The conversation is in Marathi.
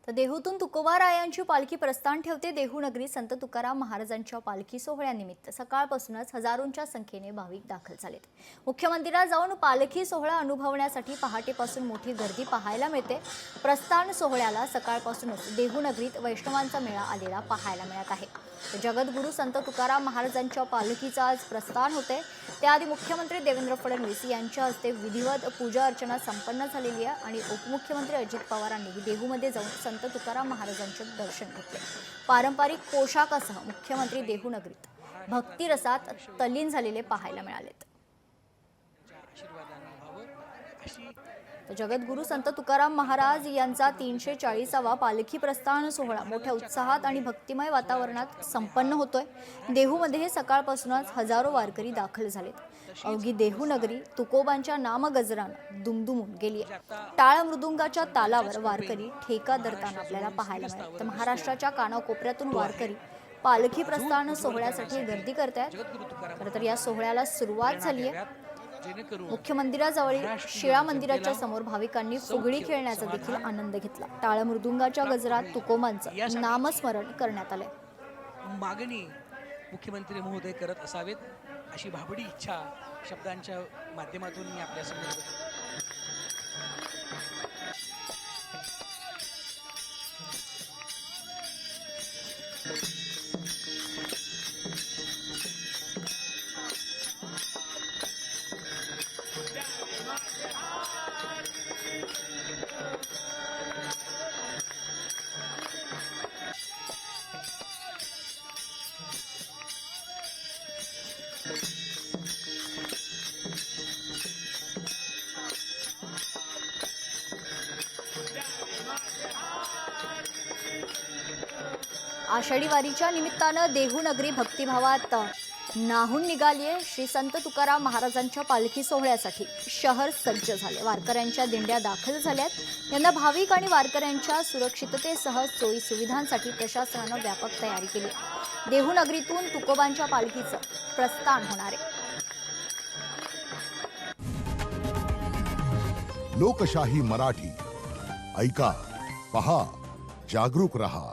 तर देहूतून तुकोबारायांची पालखी प्रस्थान ठेवते। देहू नगरी संत तुकाराम महाराजांच्या पालखी सोहळ्यानिमित्त सकाळपासूनच हजारोंच्या संख्येने भाविक दाखल झालेत। मुख्य मंदिरात जाऊन पालखी सोहळा अनुभवण्यासाठी पहाटेपासून मोठी गर्दी पाहायला मिळते। प्रस्थान सोहळ्याला सकाळपासूनच देहू नगरीत वैष्णवांचा मेळा आलेला पाहायला मिळत आहे। जगद्गुरू संत तुकाराम महाराजांच्या पालखीचा आज प्रस्थान होते। त्याआधी मुख्यमंत्री देवेंद्र फडणवीस यांच्या हस्ते विधिवत पूजा अर्चना संपन्न झालेली आहे आणि उपमुख्यमंत्री अजित पवारांनी देहूमध्ये जाऊन संत तुकाराम महाराजांचे दर्शन घेतले। पारंपरिक पोशाखासह मुख्यमंत्री देहू नगरीत भक्ती रसात तल्लीन झालेले पाहायला मिळालेत। जगद्गुरू संत तुकाराम महाराज यांचा 340वा पालखी प्रस्थान सोहळा मोठ्या उत्साहात आणि भक्तिमय वातावरणात संपन्न होतोय। देहूमध्ये सकाळपासूनच हजारो वारकरी दाखल झालेत। अवघी देहू नगरी तुकोबांच्या नामगजरानं दुमदुमून गेली आहे। टाळ मृदुंगाच्या तालावर वारकरी ठेका धरताना आपल्याला पाहायला मिळतात। तर महाराष्ट्राच्या कानाकोपऱ्यातून वारकरी पालखी प्रस्थान सोहळ्यासाठी गर्दी करतायत। खरं तर या सोहळ्याला सुरुवात झाली आहे। मुख्य मंदिराजवळील शिळा मंदिराच्या समोर भाविकांनी फुगडी खेळण्याचा देखील आनंद घेतला। टाळ मृदुंगाच्या गजरात तुकोबांचं नामस्मरण करण्यात आले। मागणी मुख्यमंत्री महोदय करत असावेत अशी भाबडी इच्छा शब्दांच्या माध्यमातून मी आपल्या समोर आषाढी वारीच्या निमित्तानं देहू नगरी भक्तिभावात नाहून निघालीये। श्री संत तुकाराम महाराजांच्या पालखी सोहळ्यासाठी शहर सज्ज झाले। वारकऱ्यांच्या दिंड्या दाखल झाल्यात। यंदा भाविक आणि वारकऱ्यांच्या सुरक्षिततेसह सोयी सुविधांसाठी प्रशासनानं व्यापक तयारी केली आहे। देहू नगरीतून तुकोबांच्या पालखीचं प्रस्थान होणार आहे। लोकशाही मराठी ऐका, पहा, जागरूक रहा।